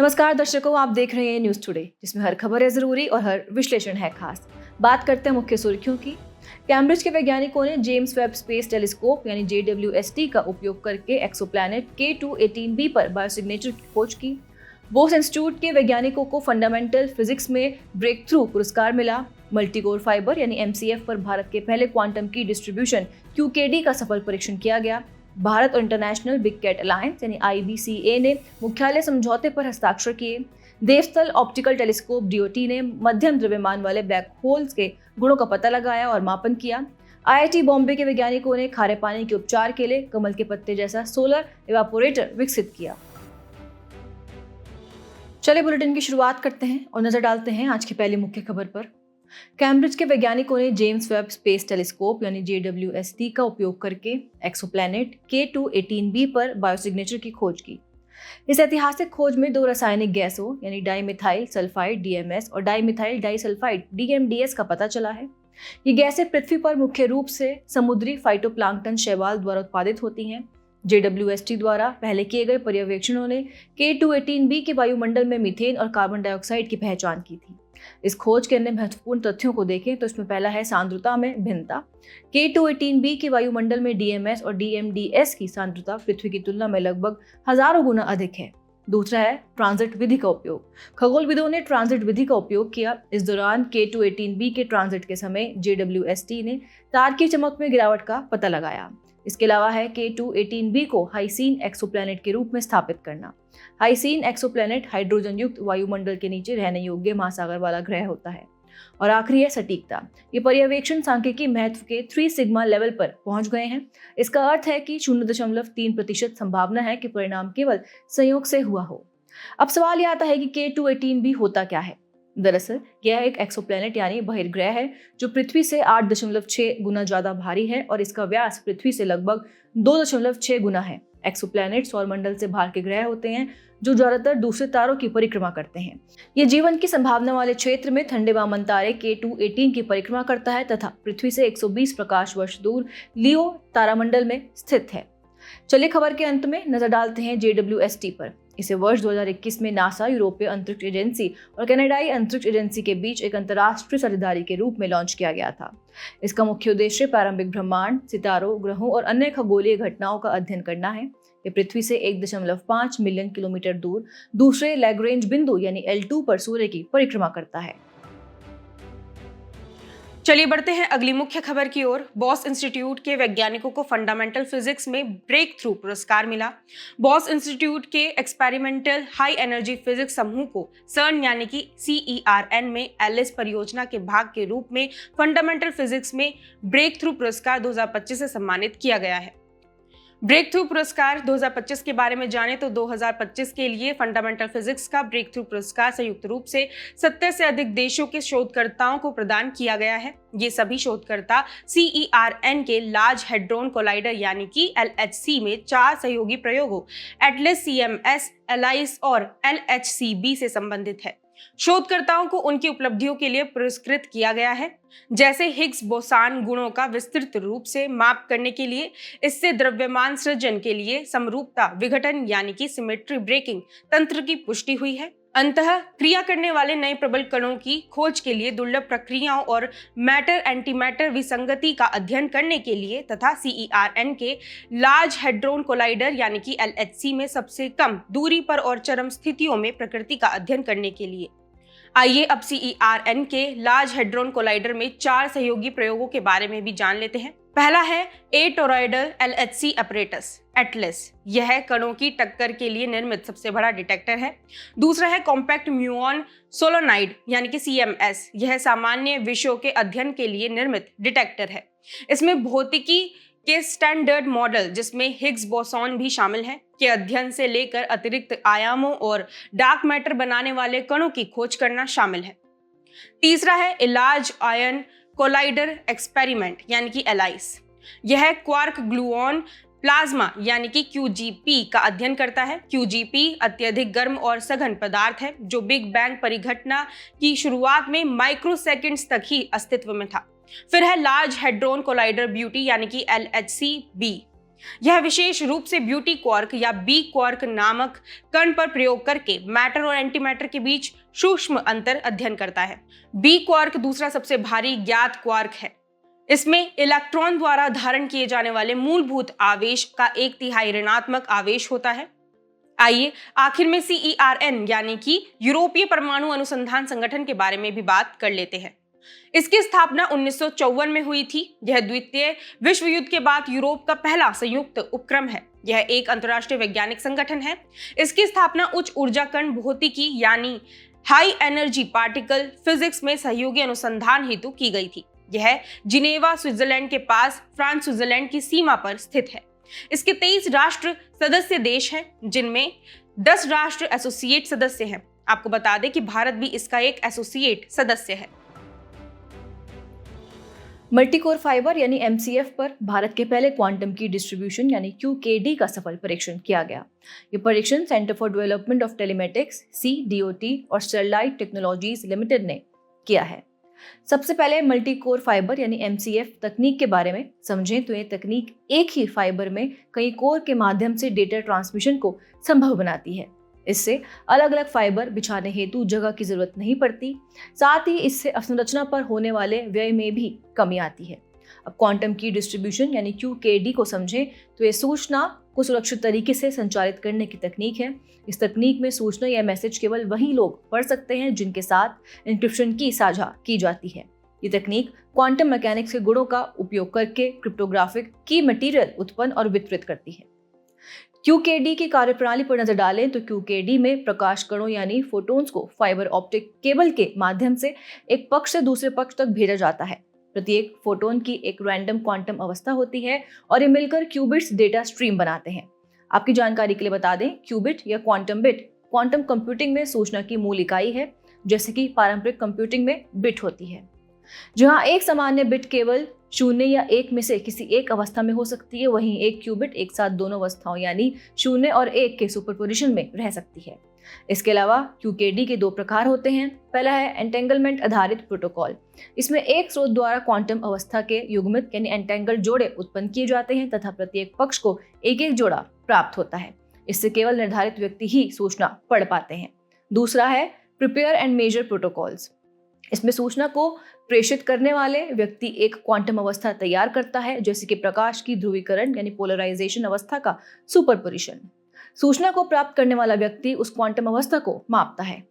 नमस्कार दर्शकों, आप देख रहे हैं न्यूज़ टुडे, जिसमें हर खबर है ज़रूरी और हर विश्लेषण है खास। बात करते हैं मुख्य सुर्खियों की। कैम्ब्रिज के वैज्ञानिकों ने जेम्स वेब स्पेस टेलीस्कोप यानी JWST का उपयोग करके एक्सोप्लैनेट K2-18b पर बायोसिग्नेचर की खोज की। बोस इंस्टीट्यूट के वैज्ञानिकों को फंडामेंटल फिजिक्स में ब्रेक थ्रू पुरस्कार मिला। मल्टीकोर फाइबर यानी MCF पर भारत के पहले क्वांटम की डिस्ट्रीब्यूशन QKD का सफल परीक्षण किया गया। भारत और इंटरनेशनल बिग कैट अलायंस यानी IBCA ने मुख्यालय समझौते पर हस्ताक्षर किए। देवस्थल ऑप्टिकल टेलीस्कोप DOT ने मध्यम द्रव्यमान वाले ब्लैक होल्स के गुणों का पता लगाया और मापन किया। IIT बॉम्बे के वैज्ञानिकों ने खारे पानी के उपचार के लिए कमल के पत्ते जैसा सोलर इवापोरेटर विकसित किया। चलिए बुलेटिन की शुरुआत करते हैं और नजर डालते हैं आज की पहली मुख्य खबर पर। कैम्ब्रिज के वैज्ञानिकों ने जेम्स वेब स्पेस टेलीस्कोप यानी JWST का उपयोग करके एक्सोप्लैनेट K2-18b पर बायोसिग्नेचर की खोज की। इस ऐतिहासिक खोज में दो रासायनिक गैसों यानी डाइमिथाइल सल्फाइड DMS और डाइमिथाइल डाइसल्फाइड DMDS का पता चला है। ये गैसें पृथ्वी पर मुख्य रूप से समुद्री फाइटोप्लैंक्टन शैवाल द्वारा उत्पादित होती हैं। JWST द्वारा पहले किए गए पर्यवेक्षणों ने K2-18b के वायुमंडल में मीथेन और कार्बन डाइऑक्साइड की पहचान की थी। इस खोज के अन्य महत्वपूर्ण तथ्यों को देखें तो इसमें पहला है सांद्रता में भिन्नता। K2-18b के वायुमंडल में DMS और DMDS की सांद्रता पृथ्वी की तुलना में लगभग हजारों गुना अधिक है। दूसरा है ट्रांजिट विधि का उपयोग। खगोलविदों ने ट्रांजिट विधि का उपयोग किया। इस दौरान K2-18b के ट्रांजिट के समय JWST ने तार की चमक में गिरावट का पता लगाया। इसके अलावा है K2-18b को हाइसीन एक्सोप्लैनेट के रूप में स्थापित करना। हाइसीन एक्सोप्लैनेट हाइड्रोजन युक्त वायुमंडल के नीचे रहने योग्य महासागर वाला ग्रह होता है। और आखिरी है सटीकता। ये पर्यवेक्षण सांख्यिकी महत्व के 3 सिग्मा लेवल पर पहुंच गए हैं। इसका अर्थ है कि 0.3% संभावना है कि परिणाम केवल संयोग से हुआ हो। अब सवाल यह आता है कि K2-18b होता क्या है। दरअसल यह एक एक्सोप्लैनेट यानी बहिर्ग्रह है जो पृथ्वी से 8.6 गुना ज्यादा भारी है और इसका व्यास पृथ्वी से लगभग 2.6 गुना है। एक्सोप्लैनेट सौरमंडल से बाहर के ग्रह होते हैं जो ज्यादातर दूसरे तारों की परिक्रमा करते हैं। ये जीवन की संभावना वाले क्षेत्र में ठंडे वामन तारे K2-18 की परिक्रमा करता है तथा पृथ्वी से 120 प्रकाश वर्ष दूर लियो तारामंडल में स्थित है। चलिए खबर के अंत में नजर डालते हैं JWST पर। इसे वर्ष 2021 में नासा, यूरोपीय अंतरिक्ष एजेंसी और कनाडाई अंतरिक्ष एजेंसी के बीच एक अंतर्राष्ट्रीय साझेदारी के रूप में लॉन्च किया गया था। इसका मुख्य उद्देश्य प्रारंभिक ब्रह्मांड, सितारों, ग्रहों और अन्य खगोलीय घटनाओं का अध्ययन करना है। ये पृथ्वी से 1.5 मिलियन किलोमीटर दूर दूसरे लैग्रेंज बिंदु यानी L2 पर सूर्य की परिक्रमा करता है। चलिए बढ़ते हैं अगली मुख्य खबर की ओर। बॉस इंस्टीट्यूट के वैज्ञानिकों को फंडामेंटल फिजिक्स में ब्रेक थ्रू पुरस्कार मिला। बॉस इंस्टीट्यूट के एक्सपेरिमेंटल हाई एनर्जी फिजिक्स समूह को CERN यानी कि CERN में एलिस परियोजना के भाग के रूप में फंडामेंटल फिजिक्स में ब्रेक थ्रू पुरस्कार 2025 से सम्मानित किया गया है। ब्रेक थ्रू पुरस्कार 2025 के बारे में जाने तो 2025 के लिए फंडामेंटल फिजिक्स का ब्रेक थ्रू पुरस्कार संयुक्त रूप से 70 से अधिक देशों के शोधकर्ताओं को प्रदान किया गया है। ये सभी शोधकर्ता CERN के लार्ज हेड्रोन कोलाइडर यानी कि LHC में 4 सहयोगी प्रयोगों एटलस, CMS, एलाइस और LHCb से संबंधित है। शोधकर्ताओं को उनकी उपलब्धियों के लिए पुरस्कृत किया गया है, जैसे हिग्स बोसान गुणों का विस्तृत रूप से माप करने के लिए, इससे द्रव्यमान सृजन के लिए समरूपता विघटन यानी कि सिमेट्री ब्रेकिंग तंत्र की पुष्टि हुई है। अंतः क्रिया करने वाले नए प्रबल कणों की खोज के लिए, दुर्लभ प्रक्रियाओं और मैटर एंटीमैटर विसंगति का अध्ययन करने के लिए तथा CERN के लार्ज हेड्रोन कोलाइडर यानी कि LHC में सबसे कम दूरी पर और चरम स्थितियों में प्रकृति का अध्ययन करने के लिए। आइए अब CERN के लार्ज हेड्रोन कोलाइडर में 4 सहयोगी प्रयोगों के बारे में भी जान लेते हैं। पहला है एटोरॉयडल LHC अपरेटस एटलस। यह कणों की टक्कर के लिए निर्मित सबसे बड़ा डिटेक्टर है। दूसरा है कॉम्पैक्ट म्यूऑन सोलोनाइड यानी कि CMS। यह सामान्य विषयों के अध्ययन के लिए निर्मित डिटेक्टर है। इसमें भौतिकी के स्टैंडर्ड मॉडल, जिसमें हिग्स बोसॉन भी शामिल है, के अध्ययन से लेकर अतिरिक्त आयामों और डार्क मैटर बनाने वाले कणों की खोज करना शामिल है। तीसरा है लार्ज आयन कोलाइडर एक्सपेरिमेंट यानी कि एलाइस। यह क्वार्क ग्लूऑन प्लाज्मा यानी कि QGP का अध्ययन करता है। QGP अत्यधिक गर्म और सघन पदार्थ है जो बिग बैंग परिघटना की शुरुआत में माइक्रोसेकंड्स तक ही अस्तित्व में था। फिर है लार्ज हेड्रोन कोलाइडर ब्यूटी यानी कि LHCb। यह विशेष रूप से ब्यूटी क्वार्क या बी क्वार्क नामक कण पर प्रयोग करके मैटर और एंटीमैटर के बीच सूक्ष्म अंतर अध्ययन करता है। बी क्वार्क दूसरा सबसे भारी ज्ञात क्वार्क है। इसमें इलेक्ट्रॉन द्वारा धारण किए जाने वाले मूलभूत आवेश का 1/3 ऋणात्मक आवेश होता है। आइए आखिर में CERN यानी कि यूरोपीय परमाणु अनुसंधान संगठन के बारे में भी बात कर लेते हैं। इसकी स्थापना 1954 में हुई थी। यह द्वितीय विश्व युद्ध के बाद यूरोप का पहला संयुक्त उपक्रम है। यह एक अंतर्राष्ट्रीय वैज्ञानिक संगठन है। इसकी स्थापना उच्च ऊर्जा कण भौतिकी यानी हाई एनर्जी पार्टिकल फिजिक्स में सहयोगी अनुसंधान हेतु की गई थी। यह जिनेवा स्विट्जरलैंड के पास फ्रांस स्विट्जरलैंड की सीमा पर स्थित है। इसके 23 राष्ट्र सदस्य देश हैं, जिनमें 10 राष्ट्र एसोसिएट सदस्य हैं। आपको बता दें कि भारत भी इसका एक एसोसिएट सदस्य है। मल्टीकोर फाइबर यानी MCF पर भारत के पहले क्वांटम की डिस्ट्रीब्यूशन यानी QKD का सफल परीक्षण किया गया। ये परीक्षण centre for development of telematics CDOT और स्टरलाइट टेक्नोलॉजीज लिमिटेड ने किया है। सबसे पहले मल्टीकोर फाइबर यानी MCF तकनीक के बारे में समझें तो ये तकनीक एक ही फाइबर में कई कोर के माध्यम से डेटा ट्रांसमिशन को संभव बनाती है। इससे अलग अलग फाइबर बिछाने हेतु जगह की जरूरत नहीं पड़ती। साथ ही इससे अवसंरचना पर होने वाले व्यय में भी कमी आती है। अब क्वांटम की डिस्ट्रीब्यूशन यानी QKD को समझें तो ये सूचना को सुरक्षित तरीके से संचारित करने की तकनीक है। इस तकनीक में सूचना या मैसेज केवल वही लोग पढ़ सकते हैं जिनके साथ एन्क्रिप्शन की साझा की जाती है। ये तकनीक क्वांटम मैकेनिक्स के गुणों का उपयोग करके क्रिप्टोग्राफिक की मटेरियल उत्पन्न और वितरित करती है। QKD की कार्यप्रणाली पर नजर डालें तो QKD में प्रकाश कणों यानी फोटॉन्स को फाइबर ऑप्टिक केबल के माध्यम से एक पक्ष से दूसरे पक्ष तक भेजा जाता है। प्रत्येक फोटोन की एक रैंडम क्वांटम अवस्था होती है और ये मिलकर क्यूबिट्स डेटा स्ट्रीम बनाते हैं। आपकी जानकारी के लिए बता दें, क्यूबिट या क्वांटम बिट क्वांटम कंप्यूटिंग में सूचना की मूल इकाई है, जैसे कि पारंपरिक कंप्यूटिंग में बिट होती है। जहां एक सामान्य बिट केवल 0 या 1 में से किसी एक अवस्था में हो सकती है, वहीं एक क्यूबिट एक साथ दोनों अवस्थाओं यानी 0 और 1 के सुपरपोजिशन में रह सकती है। इसके अलावा QKD के 2 प्रकार होते हैं। पहला है एंटेंगलमेंट आधारित प्रोटोकॉल। इसमें एक स्रोत द्वारा क्वांटम अवस्था के युग्मित यानी एंटेंगल जोड़े उत्पन्न किए जाते हैं तथा प्रत्येक पक्ष को एक एक जोड़ा प्राप्त होता है। इससे केवल निर्धारित व्यक्ति ही सूचना पढ़ पाते हैं। दूसरा है प्रिपेयर एंड मेजर प्रोटोकॉल्स। इसमें सूचना को प्रेषित करने वाले व्यक्ति एक क्वांटम अवस्था तैयार करता है, जैसे कि प्रकाश की ध्रुवीकरण यानी पोलराइजेशन अवस्था का सुपरपोजिशन। सूचना को प्राप्त करने वाला व्यक्ति उस क्वांटम अवस्था को मापता है।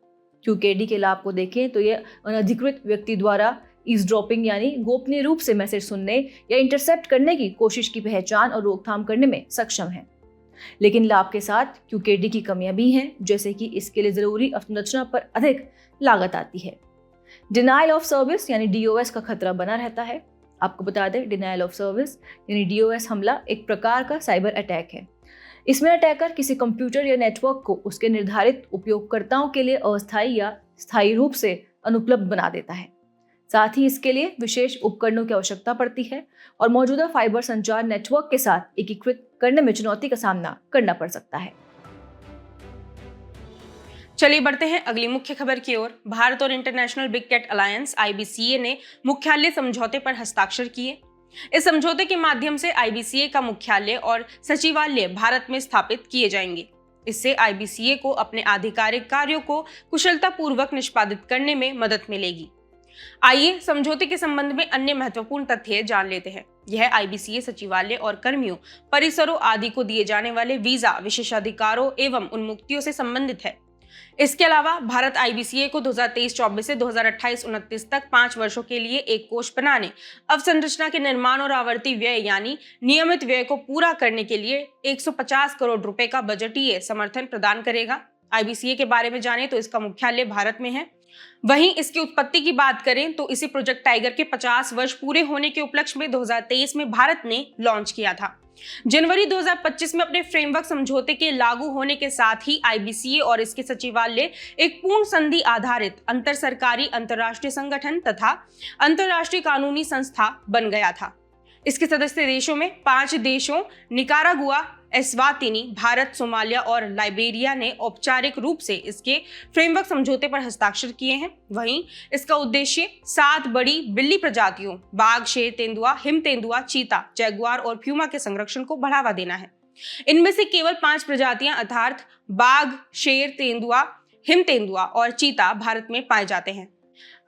QKD के लाभ को देखें तो यह अनधिकृत व्यक्ति द्वारा ईज़ड्रॉपिंग यानी गोपनीय रूप से मैसेज सुनने या इंटरसेप्ट करने की कोशिश की पहचान और रोकथाम करने में सक्षम है। लेकिन लाभ के साथ QKD की कमियां भी हैं, जैसे कि इसके लिए जरूरी अवसंरचना पर अधिक लागत आती है। डिनाइल ऑफ सर्विस यानी DOS का खतरा बना रहता है। आपको बता दें, डिनाइल ऑफ सर्विस यानी DOS हमला एक प्रकार का साइबर अटैक है। इसमें अटैकर किसी कंप्यूटर या नेटवर्क को उसके निर्धारित उपयोगकर्ताओं के लिए अस्थायी या स्थायी रूप से अनुपलब्ध बना देता है। साथ ही इसके लिए विशेष उपकरणों की आवश्यकता पड़ती है और मौजूदा फाइबर संचार नेटवर्क के साथ एकीकृत करने में चुनौती का सामना करना पड़ सकता है। चलिए बढ़ते हैं अगली मुख्य खबर की ओर। भारत और international big cat alliance IBCA ने मुख्यालय समझौते पर हस्ताक्षर किए। इस समझौते के माध्यम से IBCA का मुख्यालय और सचिवालय भारत में स्थापित किए जाएंगे। इससे IBCA को अपने आधिकारिक कार्यों को कुशलतापूर्वक निष्पादित करने में मदद मिलेगी। आइए समझौते के संबंध में अन्य महत्वपूर्ण तथ्य जान लेते हैं। यह IBCA सचिवालय और कर्मियों, परिसरों आदि को दिए जाने वाले वीजा, विशेषाधिकारों एवं उन्मुक्तियों से संबंधित है। इसके अलावा भारत IBCA को 2023-24 से 2028-29 तक 5 वर्षों के लिए एक कोष बनाने, अवसंरचना के निर्माण और आवर्ती व्यय यानी नियमित व्यय को पूरा करने के लिए 150 करोड़ रुपए का बजटीय समर्थन प्रदान करेगा। IBCA के बारे में जानें तो इसका मुख्यालय भारत में है। वहीं इसकी उत्पत्ति की बात करें तो इसे प्रोजेक्ट टाइगर के 50 वर्ष पूरे होने के उपलक्ष्य में 2023 में भारत ने लॉन्च किया था। जनवरी 2025 में अपने फ्रेमवर्क समझौते के लागू होने के साथ ही IBCA और इसके सचिवालय एक पूर्ण संधि आधारित अंतर सरकारी अंतर्राष्ट्रीय संगठन तथा अंतर्राष्ट्रीय कानूनी संस्था बन गया था। इसके सदस्य देशों में 5 देशों निकारागुआ, एस्वातिनी, भारत, सोमालिया और लाइबेरिया ने औपचारिक रूप से इसके फ्रेमवर्क समझौते पर हस्ताक्षर किए हैं। वहीं इसका उद्देश्य 7 बड़ी बिल्ली प्रजातियों बाघ, शेर, तेंदुआ, हिम तेंदुआ, चीता, जैगुआर और प्यूमा के संरक्षण को बढ़ावा देना है। इनमें से केवल 5 प्रजातियां अर्थात बाघ, शेर, तेंदुआ, हिम तेंदुआ और चीता भारत में पाए जाते हैं।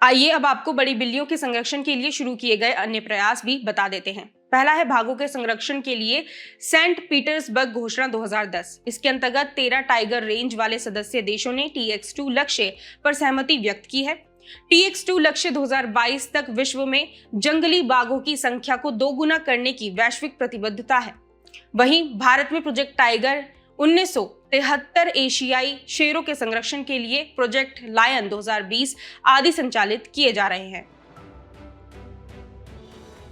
आइए अब आपको बड़ी बिल्लियों के संरक्षण के लिए शुरू किए गए अन्य प्रयास भी बता देते हैं। पहला है बाघों के संरक्षण के लिए सेंट पीटर्सबर्ग घोषणा 2010। इसके अंतर्गत 13 टाइगर रेंज वाले सदस्य देशों ने TX2 लक्ष्य पर सहमति व्यक्त की है। TX2 लक्ष्य 2022 तक विश्व में जंगली बाघों की संख्या को 2 गुना करने की वैश्विक प्रतिबद्धता है। वहीं भारत में प्रोजेक्ट टाइगर, 1973 एशियाई शेरों के संरक्षण के लिए प्रोजेक्ट लायन 2020 आदि संचालित किए जा रहे हैं।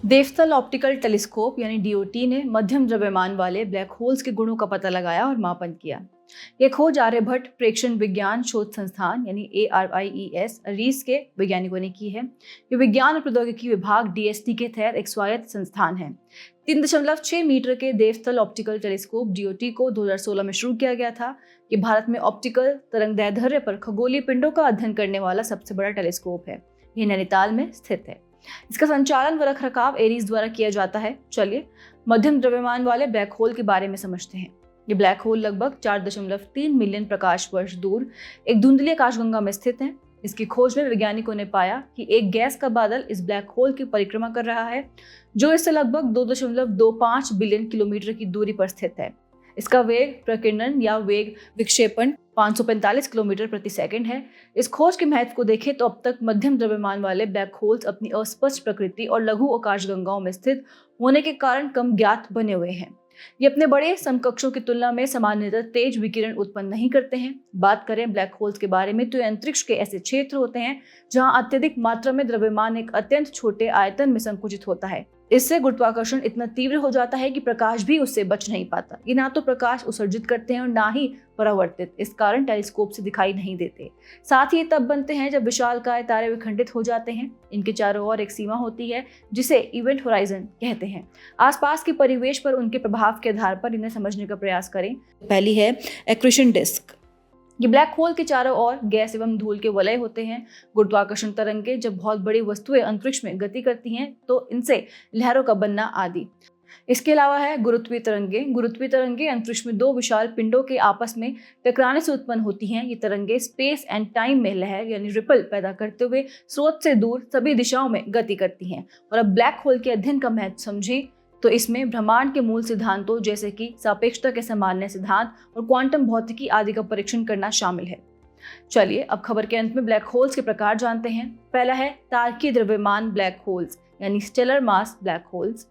देवस्थल ऑप्टिकल टेलीस्कोप यानी DOT ने मध्यम द्रव्यमान वाले ब्लैक होल्स के गुणों का पता लगाया और मापन किया। यह खोज आर्यभट्ट प्रेक्षण विज्ञान शोध संस्थान यानी ARIES के वैज्ञानिकों ने की है। ये विज्ञान और प्रौद्योगिकी विभाग DST के तहत एक स्वायत्त संस्थान है। 3.6 मीटर के देवस्थल ऑप्टिकल टेलीस्कोप DOT को 2016 में शुरू किया गया था। ये भारत में ऑप्टिकल तरंगदैर्ध्य पर खगोलीय पिंडों का अध्ययन करने वाला सबसे बड़ा टेलीस्कोप है। यह नैनीताल में स्थित है। इसका संचालन व रखरखाव एरीज द्वारा किया जाता है। चलिए मध्यम द्रव्यमान वाले ब्लैक होल के बारे में समझते हैं। ये ब्लैक होल लगभग 4.3 मिलियन प्रकाश वर्ष दूर एक धुंधली आकाशगंगा में स्थित है। इसकी खोज में वैज्ञानिकों ने पाया कि एक गैस का बादल इस ब्लैक होल की परिक्रमा कर रहा है, जो इससे लगभग 2.25 बिलियन किलोमीटर की दूरी पर स्थित है। इसका वेग प्रकीर्णन या वेग विक्षेपण 545 किलोमीटर प्रति सेकंड है। इस खोज के महत्व को देखें तो अब तक मध्यम द्रव्यमान वाले ब्लैक होल्स अपनी अस्पष्ट प्रकृति और लघु आकाशगंगाओं में स्थित होने के कारण कम ज्ञात बने हुए हैं। ये अपने बड़े समकक्षों की तुलना में सामान्यतः तेज विकिरण उत्पन्न नहीं करते हैं। बात करें ब्लैक होल्स के बारे में तो ये अंतरिक्ष के ऐसे क्षेत्र होते हैं जहां अत्यधिक मात्रा में द्रव्यमान एक अत्यंत छोटे आयतन में संकुचित होता है। इससे गुरुत्वाकर्षण इतना तीव्र हो जाता है कि प्रकाश भी उससे बच नहीं पाता। ये ना तो प्रकाश उत्सर्जित करते हैं और ना ही परावर्तित, इस कारण टेलीस्कोप से दिखाई नहीं देते। साथ ही तब बनते हैं जब विशालकाय तारे विखंडित हो जाते हैं। इनके चारों ओर एक सीमा होती है जिसे इवेंट होराइजन कहते हैं। आसपास के परिवेश पर उनके प्रभाव के आधार पर इन्हें समझने का प्रयास करें। पहली है एक्रेशन डिस्क। ये ब्लैक होल के चारों ओर गैस एवं धूल के वलय होते हैं। गुरुत्वाकर्षण तरंगें जब बहुत बड़ी वस्तुएं अंतरिक्ष में गति करती हैं तो इनसे लहरों का बनना आदि। इसके अलावा है गुरुत्वीय तरंगें। गुरुत्वीय तरंगें अंतरिक्ष में 2 विशाल पिंडों के आपस में टकराने से उत्पन्न होती हैं। ये तरंगें स्पेस एंड टाइम में लहर यानी रिपल पैदा करते हुए स्रोत से दूर सभी दिशाओं में गति करती हैं। और अब ब्लैक होल के अध्ययन का महत्व समझें तो इसमें ब्रह्मांड के मूल सिद्धांतों जैसे कि सापेक्षता के सामान्य सिद्धांत और क्वांटम भौतिकी आदि का परीक्षण करना शामिल है। चलिए अब खबर के अंत में ब्लैक होल्स के प्रकार जानते हैं। पहला है तारकीय द्रव्यमान ब्लैक होल्स यानी स्टेलर मास ब्लैक होल्स।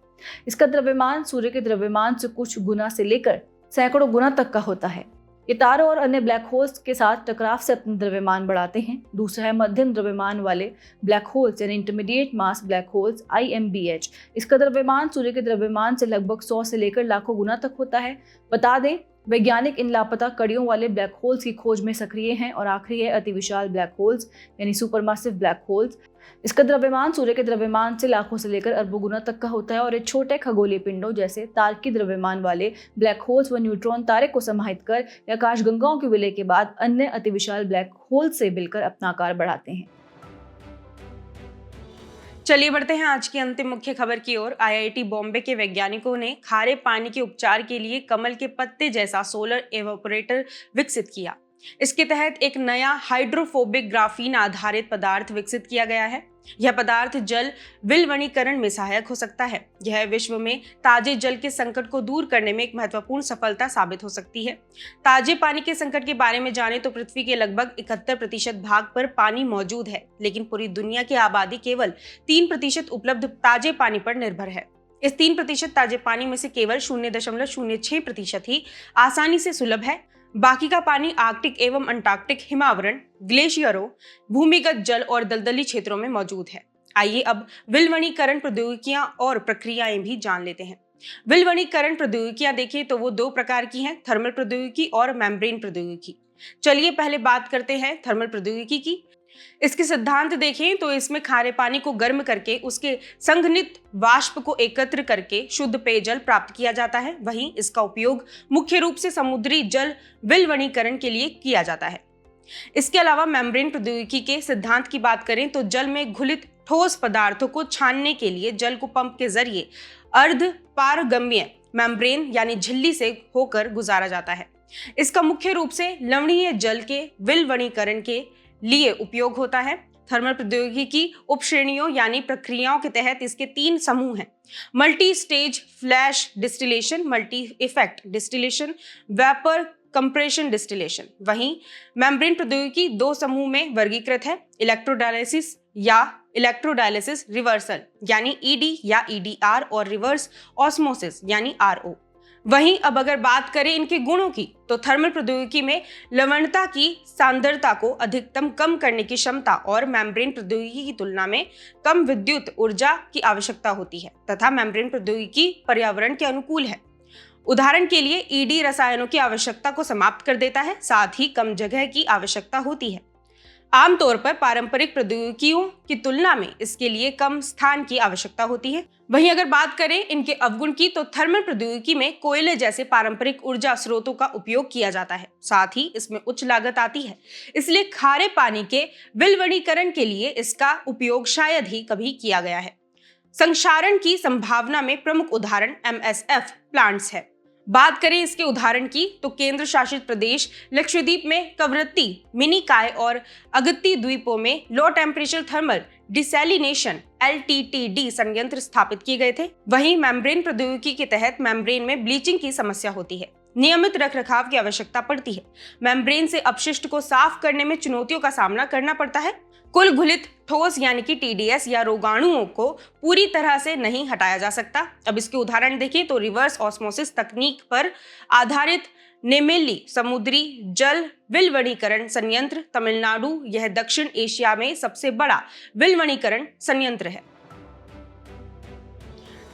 इसका द्रव्यमान सूर्य के द्रव्यमान से कुछ गुना से लेकर सैकड़ों गुना तक का होता है। ये तारों और अन्य ब्लैक होल्स के साथ टकराव से अपना द्रव्यमान बढ़ाते हैं। दूसरा है मध्यम द्रव्यमान वाले ब्लैक होल्स यानी इंटरमीडिएट मास ब्लैक होल्स IMBH। इसका द्रव्यमान सूर्य के द्रव्यमान से लगभग 100 से लेकर लाखों गुना तक होता है। बता दें वैज्ञानिक इन लापता कड़ियों वाले ब्लैक होल्स की खोज में सक्रिय हैं। और आखिरी है अति विशाल ब्लैक होल्स यानी सुपरमासिव ब्लैक होल्स। इसका द्रव्यमान सूर्य के द्रव्यमान से लाखों से लेकर अरबों गुना तक का होता है और ये छोटे खगोलीय पिंडों जैसे तारकीय द्रव्यमान वाले ब्लैक होल्स व न्यूट्रॉन तारे को समाहित कर या आकाशगंगाओं के विलय के बाद अन्य अति विशाल ब्लैक होल्स से मिलकर अपना आकार बढ़ाते हैं। चलिए बढ़ते हैं आज की अंतिम मुख्य खबर की ओर। IIT बॉम्बे के वैज्ञानिकों ने खारे पानी के उपचार के लिए कमल के पत्ते जैसा सोलर एवापोरेटर विकसित किया। इसके तहत एक नया हाइड्रोफोबिक ग्राफीन आधारित पदार्थ विकसित किया गया है। यह पदार्थ जल विलवणीकरण में सहायक हो सकता है। यह विश्व में ताजे जल के संकट को दूर करने में एक महत्वपूर्ण सफलता साबित हो सकती है। ताजे पानी के संकट के बारे में जाने तो पृथ्वी के लगभग 71% भाग पर पानी मौजूद है, लेकिन पूरी दुनिया की आबादी केवल 3% उपलब्ध ताजे पानी पर निर्भर है। इस 3% ताजे पानी में से केवल 0.06% ही आसानी से सुलभ है। बाकी का पानी आर्कटिक एवं अंटार्कटिक हिमावरण, ग्लेशियरों, भूमिगत जल और दलदली क्षेत्रों में मौजूद है। आइए अब विलवणीकरण प्रौद्योगिकियां और प्रक्रियाएं भी जान लेते हैं। विलवणीकरण प्रौद्योगिकियां देखें तो वो 2 प्रकार की हैं, थर्मल प्रौद्योगिकी और मेम्ब्रेन प्रौद्योगिकी। चलिए पहले बात करते हैं थर्मल प्रौद्योगिकी की। इसके सिद्धांत देखें तो इसमें खारे पानी को गर्म करके उसके संघनित वाष्प को एकत्र करके शुद्ध पेयजल प्राप्त किया जाता है। वहीं इसका उपयोग मुख्य रूप से समुद्री जल विलवणीकरण के लिए किया जाता है। इसके अलावा मेम्ब्रेन प्रौद्योगिकी के सिद्धांत की बात करें तो जल में घुलित ठोस पदार्थों को छानने के लिए जल को पंप के जरिए अर्ध पारगम्य मेम्ब्रेन यानी झिल्ली से होकर गुजारा जाता है। इसका मुख्य रूप से लवणीय जल के विलवणीकरण के लिए उपयोग होता है। थर्मल प्रौद्योगिकी की उपश्रेणियों यानी प्रक्रियाओं के तहत इसके 3 समूह हैं: multi stage flash distillation, multi effect distillation, vapour compression distillation. वहीं मेम्ब्रेन प्रौद्योगिकी 2 समूह में वर्गीकृत है: इलेक्ट्रोडायलिसिस या इलेक्ट्रोडायलिसिस रिवर्सल यानी ईडी या ईडीआर और रिवर्स ऑस्मोसिस यानी आरओ। वहीं अब अगर बात करें इनके गुणों की तो थर्मल प्रौद्योगिकी में लवणता की सांद्रता को अधिकतम कम करने की क्षमता और मेम्ब्रेन प्रौद्योगिकी की तुलना में कम विद्युत ऊर्जा की आवश्यकता होती है तथा मेम्ब्रेन प्रौद्योगिकी पर्यावरण के अनुकूल है। उदाहरण के लिए ईडी रसायनों की आवश्यकता को समाप्त कर देता है, साथ ही कम जगह की आवश्यकता होती है। आमतौर पर पारंपरिक प्रौद्योगिकियों की तुलना में इसके लिए कम स्थान की आवश्यकता होती है। वहीं अगर बात करें इनके अवगुण की तो थर्मल प्रौद्योगिकी में कोयले जैसे पारंपरिक ऊर्जा स्रोतों का उपयोग किया जाता है, साथ ही इसमें उच्च लागत आती है, इसलिए खारे पानी के विलवणीकरण के लिए इसका उपयोग शायद ही कभी किया गया है। संक्षारण की संभावना में प्रमुख उदाहरण एमएसएफ प्लांट्स है। बात करें इसके उदाहरण की तो केंद्र शासित प्रदेश लक्षद्वीप में कवरत्ती, मिनिकॉय और अगत्ती द्वीपों में low temperature thermal desalination LTTD संयंत्र स्थापित किए गए थे। वहीं मेम्ब्रेन प्रौद्योगिकी के तहत मेम्ब्रेन में ब्लीचिंग की समस्या होती है, नियमित रखरखाव की आवश्यकता पड़ती है। मेम्ब्रेन से अपशिष्ट को साफ करने में चुनौतियों का सामना करना पड़ता है। कुल घुलित ठोस यानी कि TDS या रोगाणुओं को पूरी तरह से नहीं हटाया जा सकता। अब इसके उदाहरण देखें तो रिवर्स ऑस्मोसिस तकनीक पर आधारित नेमेली समुद्री जल विलवणीकरण संयंत्र तमिलनाडु, यह दक्षिण एशिया में सबसे बड़ा विलवणीकरण संयंत्र है।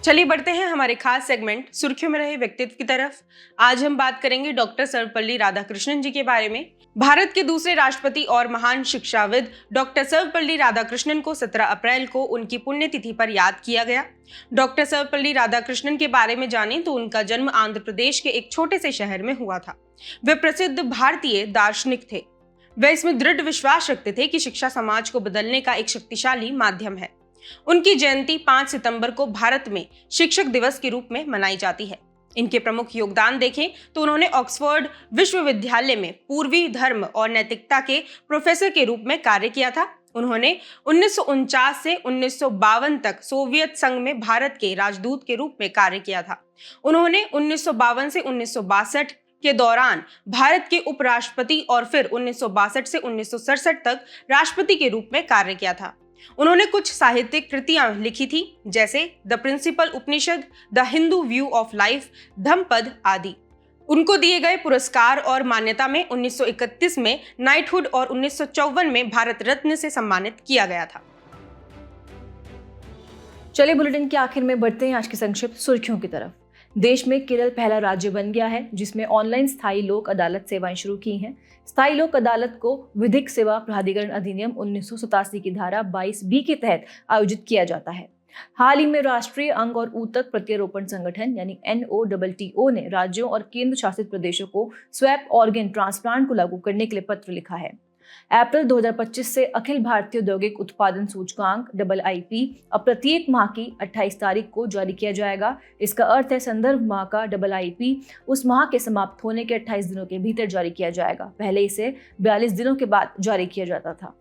चलिए बढ़ते हैं हमारे खास सेगमेंट सुर्खियों में रहे व्यक्तित्व की तरफ। आज हम बात करेंगे डॉक्टर सर्वपल्ली राधाकृष्णन जी के बारे में। भारत के दूसरे राष्ट्रपति और महान शिक्षाविद डॉक्टर सर्वपल्ली राधाकृष्णन को 17 अप्रैल को उनकी पुण्यतिथि पर याद किया गया। डॉक्टर सर्वपल्ली राधाकृष्णन के बारे में जानें तो उनका जन्म आंध्र प्रदेश के एक छोटे से शहर में हुआ था। वे प्रसिद्ध भारतीय दार्शनिक थे। वे इसमें दृढ़ विश्वास रखते थे कि शिक्षा समाज को बदलने का एक शक्तिशाली माध्यम है। उनकी जयंती 5 सितंबर को भारत में शिक्षक दिवस के रूप में मनाई जाती है। इनके प्रमुख योगदान देखें तो उन्होंने ऑक्सफोर्ड विश्वविद्यालय में पूर्वी धर्म और नैतिकता के प्रोफेसर के रूप में कार्य किया था। उन्होंने 1949 से 1952 तक सोवियत संघ में भारत के राजदूत के रूप में कार्य किया था। उन्होंने 1952 से 1962 के दौरान भारत के उपराष्ट्रपति और फिर 1962 से 1967 तक राष्ट्रपति के रूप में कार्य किया था। उन्होंने कुछ साहित्यिक कृतियां लिखी थी, जैसे the principal Upanishad, the Hindu view of life, Dhammapada आदि। उनको दिए गए पुरस्कार और मान्यता में 1931 में नाइटहुड और 1954 में भारत रत्न से सम्मानित किया गया था। चलिए बुलेटिन के आखिर में बढ़ते हैं आज की संक्षिप्त सुर्खियों की तरफ। देश में केरल पहला राज्य बन गया है जिसमें ऑनलाइन स्थायी लोक अदालत सेवाएं शुरू की हैं। स्थायी लोक अदालत को विधिक सेवा प्राधिकरण अधिनियम 1987 की धारा 22B के तहत आयोजित किया जाता है। हाल ही में राष्ट्रीय अंग और ऊतक प्रत्यारोपण संगठन यानी NOTTO ने राज्यों और केंद्र शासित प्रदेशों को स्वैप ऑर्गन ट्रांसप्लांट को लागू करने के लिए पत्र लिखा है। अप्रैल 2025 से अखिल भारतीय औद्योगिक उत्पादन सूचकांक AIP अब प्रत्येक माह की 28 तारीख को जारी किया जाएगा। इसका अर्थ है संदर्भ माह का AIP उस माह के समाप्त होने के 28 दिनों के भीतर जारी किया जाएगा। पहले इसे 42 दिनों के बाद जारी किया जाता था।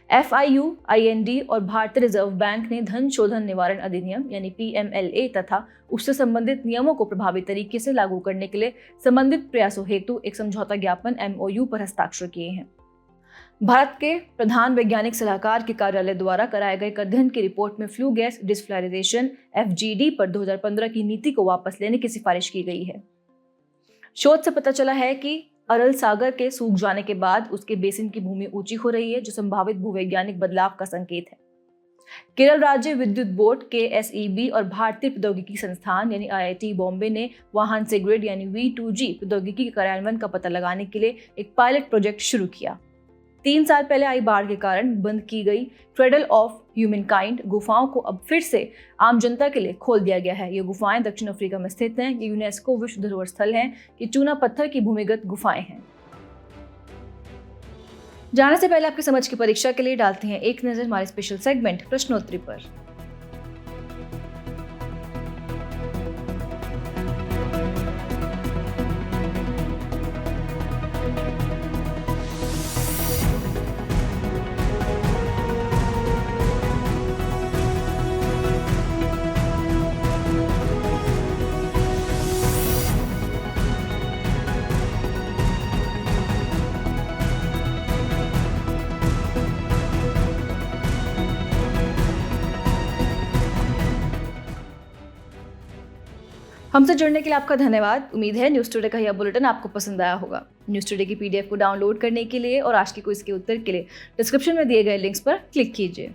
FIU, IND और भारतीय रिजर्व बैंक ने धन शोधन निवारण अधिनियम यानी PMLA तथा उससे संबंधित नियमों को प्रभावी तरीके से लागू करने के लिए संबंधित प्रयासों हेतु एक समझौता ज्ञापन MOU पर हस्ताक्षर किए हैं। भारत के प्रधान वैज्ञानिक सलाहकार के कार्यालय द्वारा कराए गए एक अध्ययन की रिपोर्ट में फ्लू गैस डिसफ्लोराइजेशन FGD पर 2015 की नीति को वापस लेने की सिफारिश की गई है। शोध से पता चला है कि अरल सागर के सूख जाने के बाद उसके बेसिन की भूमि ऊंची हो रही है, जो संभावित भूवैज्ञानिक बदलाव का संकेत है। केरल राज्य विद्युत बोर्ड KSEB और भारतीय प्रौद्योगिकी संस्थान यानी IIT बॉम्बे ने वाहन से ग्रिड यानी V2G प्रौद्योगिकी के कार्यान्वयन का पता लगाने के लिए एक पायलट प्रोजेक्ट शुरू किया। 3 साल पहले आई बाढ़ के कारण बंद की गई क्रेडल ऑफ ह्यूमनकाइंड गुफाओं को अब फिर से आम जनता के लिए खोल दिया गया है। ये गुफाएं दक्षिण अफ्रीका में स्थित हैं। ये यूनेस्को विश्व धरोहर स्थल हैं। ये चूना पत्थर की भूमिगत गुफाएं हैं। जाने से पहले आपकी समझ की परीक्षा के लिए डालते हैं एक नजर हमारे स्पेशल सेगमेंट प्रश्नोत्तरी पर। हमसे जुड़ने के लिए आपका धन्यवाद। उम्मीद है न्यूज़ टुडे का यह बुलेटिन आपको पसंद आया होगा। न्यूज़ टुडे की PDF को डाउनलोड करने के लिए और आज के क्विज के उत्तर के लिए डिस्क्रिप्शन में दिए गए लिंक्स पर क्लिक कीजिए।